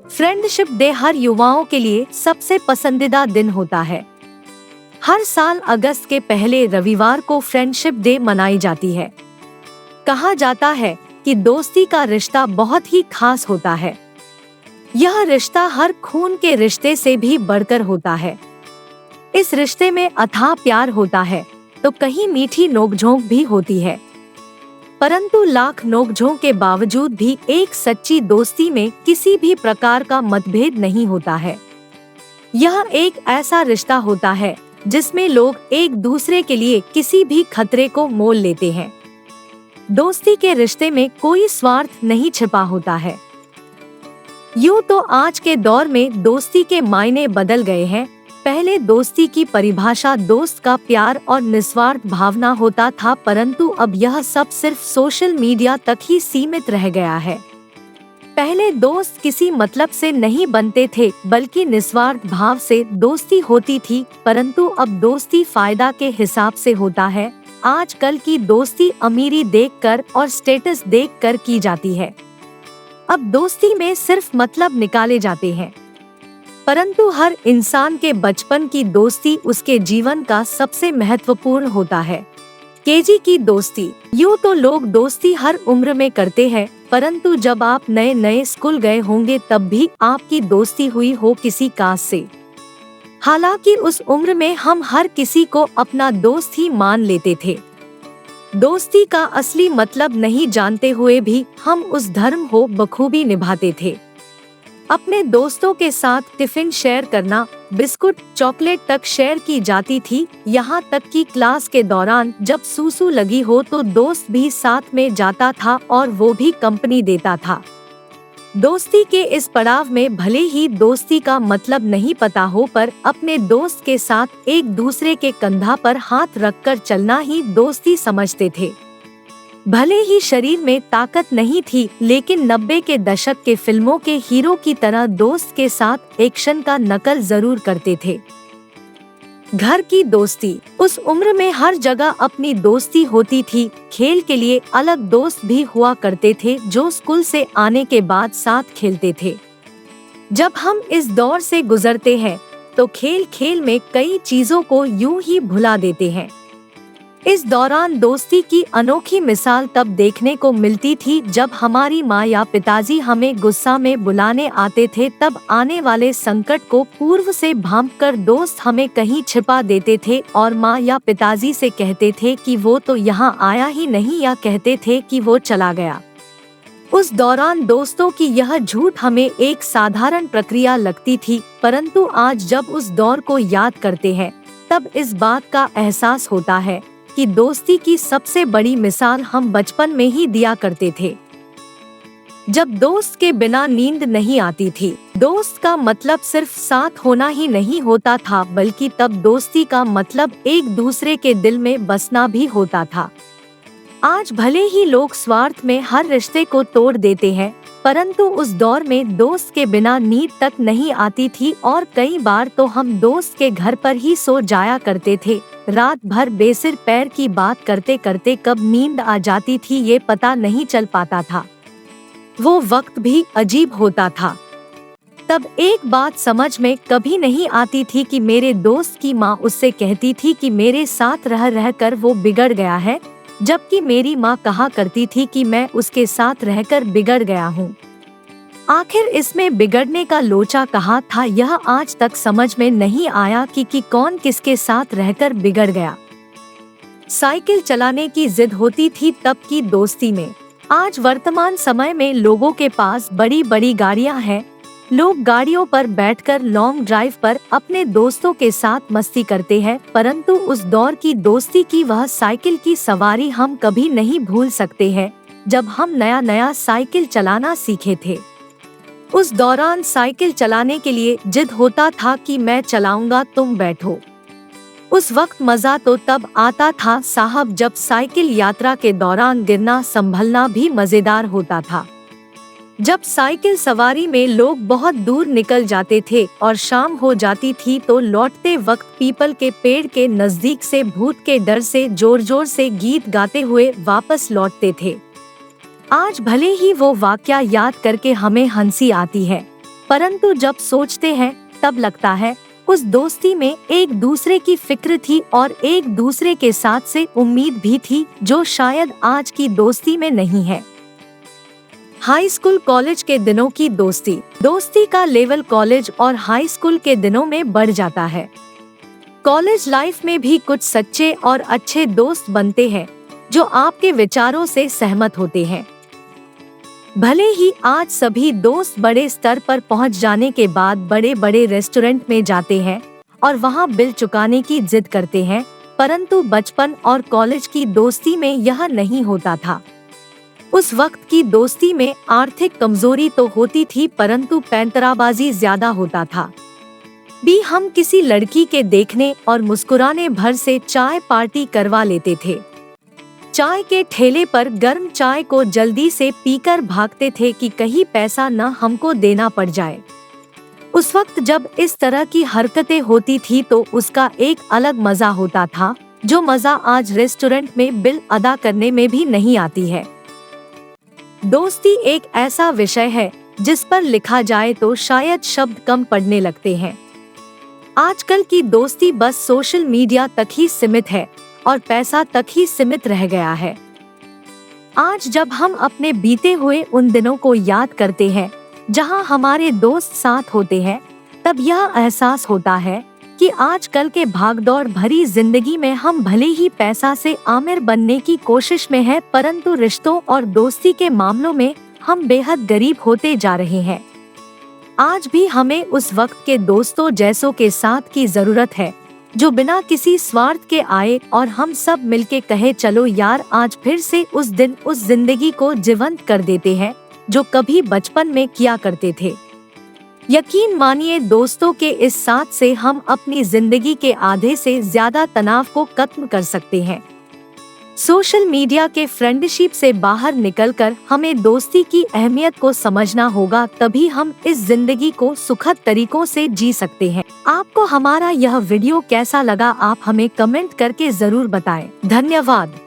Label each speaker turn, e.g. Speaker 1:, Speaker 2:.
Speaker 1: Friendship day हर युवाओं के लिए सबसे पसंदीदा दिन होता है। हर साल अगस्त के पहले रविवार को फ्रेंडशिप डे मनाई जाती है। कहा जाता है कि दोस्ती का रिश्ता बहुत ही खास होता है। यह रिश्ता हर खून के रिश्ते से भी बढ़कर होता है। इस रिश्ते में अथाह प्यार होता है तो कहीं मीठी नोकझोंक भी होती है, परंतु लाख नोकझोंक के बावजूद भी एक सच्ची दोस्ती में किसी भी प्रकार का मतभेद नहीं होता है। यह एक ऐसा रिश्ता होता है जिसमें लोग एक दूसरे के लिए किसी भी खतरे को मोल लेते हैं। दोस्ती के रिश्ते में कोई स्वार्थ नहीं छिपा होता है। यूं तो आज के दौर में दोस्ती के मायने बदल गए हैं। पहले दोस्ती की परिभाषा दोस्त का प्यार और निस्वार्थ भावना होता था, परंतु अब यह सब सिर्फ सोशल मीडिया तक ही सीमित रह गया है। पहले दोस्त किसी मतलब से नहीं बनते थे, बल्कि निस्वार्थ भाव से दोस्ती होती थी, परंतु अब दोस्ती फायदा के हिसाब से होता है। आजकल की दोस्ती अमीरी देखकर और स्टेटस देखकर की जाती है। अब दोस्ती में सिर्फ मतलब निकाले जाते हैं, परंतु हर इंसान के बचपन की दोस्ती उसके जीवन का सबसे महत्वपूर्ण होता है। केजी की दोस्ती। यूँ तो लोग दोस्ती हर उम्र में करते हैं, परंतु जब आप नए नए स्कूल गए होंगे तब भी आपकी दोस्ती हुई हो किसी कास्ट से। हालांकि उस उम्र में हम हर किसी को अपना दोस्त ही मान लेते थे। दोस्ती का असली मतलब नहीं जानते हुए भी हम उस धर्म को बखूबी निभाते थे। अपने दोस्तों के साथ टिफिन शेयर करना, बिस्कुट चॉकलेट तक शेयर की जाती थी। यहाँ तक कि क्लास के दौरान जब सूसू लगी हो तो दोस्त भी साथ में जाता था और वो भी कंपनी देता था। दोस्ती के इस पड़ाव में भले ही दोस्ती का मतलब नहीं पता हो, पर अपने दोस्त के साथ एक दूसरे के कंधा पर हाथ रखकर चलना ही दोस्ती समझते थे। भले ही शरीर में ताकत नहीं थी, लेकिन 90 के दशक के फिल्मों के हीरो की तरह दोस्त के साथ एक्शन का नकल जरूर करते थे। घर की दोस्ती। उस उम्र में हर जगह अपनी दोस्ती होती थी। खेल के लिए अलग दोस्त भी हुआ करते थे जो स्कूल से आने के बाद साथ खेलते थे। जब हम इस दौर से गुजरते हैं तो खेल खेल में कई चीजों को यूं ही भुला देते हैं। इस दौरान दोस्ती की अनोखी मिसाल तब देखने को मिलती थी जब हमारी माँ या पिताजी हमें गुस्सा में बुलाने आते थे। तब आने वाले संकट को पूर्व से भांपकर दोस्त हमें कहीं छिपा देते थे और माँ या पिताजी से कहते थे कि वो तो यहाँ आया ही नहीं, या कहते थे कि वो चला गया। उस दौरान दोस्तों की यह झूठ हमें एक साधारण प्रक्रिया लगती थी, परंतु आज जब उस दौर को याद करते हैं तब इस बात का एहसास होता है कि दोस्ती की सबसे बड़ी मिसाल हम बचपन में ही दिया करते थे, जब दोस्त के बिना नींद नहीं आती थी। दोस्त का मतलब सिर्फ साथ होना ही नहीं होता था, बल्कि तब दोस्ती का मतलब एक दूसरे के दिल में बसना भी होता था। आज भले ही लोग स्वार्थ में हर रिश्ते को तोड़ देते हैं, परंतु उस दौर में दोस्त के बिना नींद तक नहीं आती थी और कई बार तो हम दोस्त के घर पर ही सो जाया करते थे। रात भर बेसिर पैर की बात करते करते कब नींद आ जाती थी ये पता नहीं चल पाता था। वो वक्त भी अजीब होता था। तब एक बात समझ में कभी नहीं आती थी कि मेरे दोस्त की माँ उससे कहती थी कि मेरे साथ रह रहकर वो बिगड़ गया है, जबकि मेरी माँ कहा करती थी कि मैं उसके साथ रहकर बिगड़ गया हूँ। आखिर इसमें बिगड़ने का लोचा कहाँ था, यह आज तक समझ में नहीं आया कि कौन किसके साथ रहकर बिगड़ गया। साइकिल चलाने की जिद होती थी तब की दोस्ती में। आज वर्तमान समय में लोगों के पास बड़ी बड़ी गाड़ियां हैं। लोग गाड़ियों पर बैठकर लॉन्ग ड्राइव पर अपने दोस्तों के साथ मस्ती करते हैं, परंतु उस दौर की दोस्ती की वह साइकिल की सवारी हम कभी नहीं भूल सकते हैं जब हम नया नया साइकिल चलाना सीखे थे। उस दौरान साइकिल चलाने के लिए जिद होता था कि मैं चलाऊंगा तुम बैठो। उस वक्त मजा तो तब आता था साहब जब साइकिल यात्रा के दौरान गिरना संभलना भी मजेदार होता था। जब साइकिल सवारी में लोग बहुत दूर निकल जाते थे और शाम हो जाती थी तो लौटते वक्त पीपल के पेड़ के नजदीक से भूत के डर से जोर जोर से गीत गाते हुए वापस लौटते थे। आज भले ही वो वाकया याद करके हमें हंसी आती है, परंतु जब सोचते हैं तब लगता है उस दोस्ती में एक दूसरे की फिक्र थी और एक दूसरे के साथ से उम्मीद भी थी, जो शायद आज की दोस्ती में नहीं है। हाई स्कूल कॉलेज के दिनों की दोस्ती का लेवल कॉलेज और हाई स्कूल के दिनों में बढ़ जाता है। कॉलेज लाइफ में भी कुछ सच्चे और अच्छे दोस्त बनते हैं जो आपके विचारों से सहमत होते हैं। भले ही आज सभी दोस्त बड़े स्तर पर पहुंच जाने के बाद बड़े बड़े रेस्टोरेंट में जाते हैं और वहां बिल चुकाने की जिद करते हैं, परंतु बचपन और कॉलेज की दोस्ती में यह नहीं होता था। उस वक्त की दोस्ती में आर्थिक कमजोरी तो होती थी, परंतु पैंतराबाजी ज्यादा होता था। भी हम किसी लड़की के देखने और मुस्कुराने भर से चाय पार्टी करवा लेते थे। चाय के ठेले पर गर्म चाय को जल्दी से पीकर भागते थे कि कहीं पैसा न हमको देना पड़ जाए। उस वक्त जब इस तरह की हरकतें होती थी तो उसका एक अलग मजा होता था, जो मजा आज रेस्टोरेंट में बिल अदा करने में भी नहीं आती है। दोस्ती एक ऐसा विषय है जिस पर लिखा जाए तो शायद शब्द कम पड़ने लगते हैं। आजकल की दोस्ती बस सोशल मीडिया तक ही सीमित है और पैसा तक ही सीमित रह गया है। आज जब हम अपने बीते हुए उन दिनों को याद करते हैं जहां हमारे दोस्त साथ होते हैं, तब यह एहसास होता है कि आजकल के भागदौड़ भरी जिंदगी में हम भले ही पैसा से आमिर बनने की कोशिश में हैं, परंतु रिश्तों और दोस्ती के मामलों में हम बेहद गरीब होते जा रहे हैं। आज भी हमें उस वक्त के दोस्तों जैसों के साथ की जरूरत है जो बिना किसी स्वार्थ के आए और हम सब मिलके कहे, चलो यार आज फिर से उस दिन उस जिंदगी को जीवंत कर देते हैं जो कभी बचपन में किया करते थे। यकीन मानिए दोस्तों के इस साथ से हम अपनी जिंदगी के आधे से ज्यादा तनाव को खत्म कर सकते हैं। सोशल मीडिया के फ्रेंडशिप से बाहर निकलकर हमें दोस्ती की अहमियत को समझना होगा, तभी हम इस जिंदगी को सुखद तरीकों से जी सकते हैं। आपको हमारा यह वीडियो कैसा लगा, आप हमें कमेंट करके जरूर बताएं। धन्यवाद।